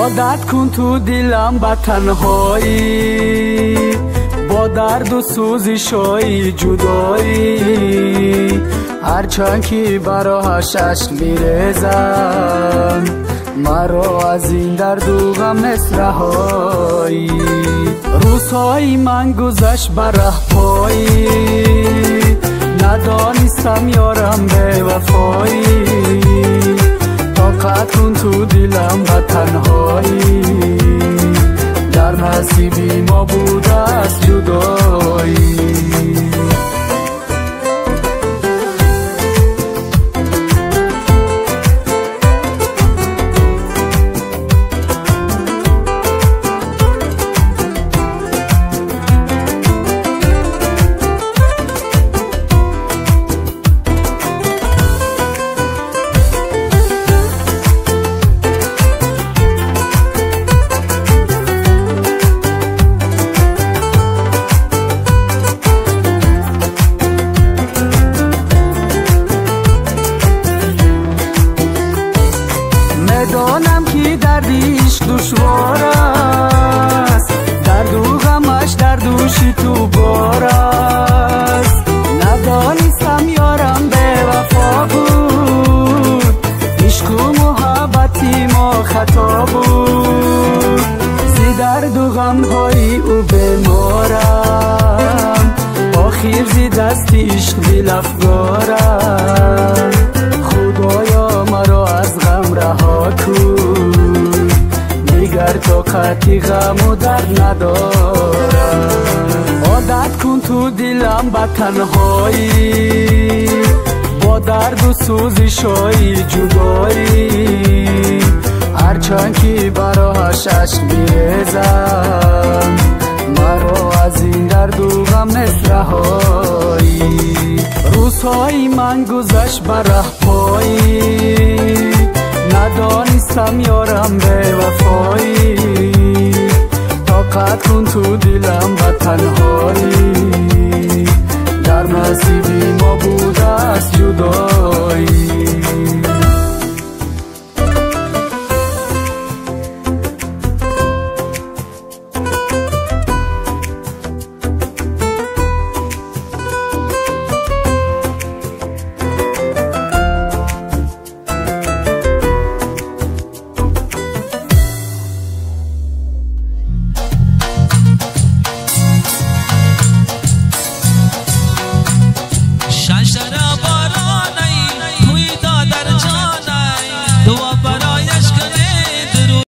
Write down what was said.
عادت کن تو دلم با تنهایی، با درد و سوزشای جدایی. هرچند که براش اشک میریزم، مرا از این درد و غم رهایی. روزهای من گذشت بر ره پایی، ندانستم یارم به وفایی. طاقت کن تو دلم و تنهایی، در نصیبی ما بوده است جدایی. میدانم که دردیش دشوار است، درد و غمش در دوشی تو بار است. ندانستم یارم به وفا بود، عشق و محبتی ما خطا بود. زی درد و غمهای او بیمارم، آخر زی دست عشق دل افگارم. خدایا مرا از غم رها کن، دیگر طاقتی غم و درد ندارم. عادت کن تو دلم با تنهایی، با درد و سوزشای جدایی. هرچند که براش اشک میریزم، مرا از این درد و غم رهایی. روزهای من گذشت بر ره پایی، ندانستم یارم به وفایی. طاقت کن تو دلم و تنهایی، در نصیبی ما بوده است جدایی.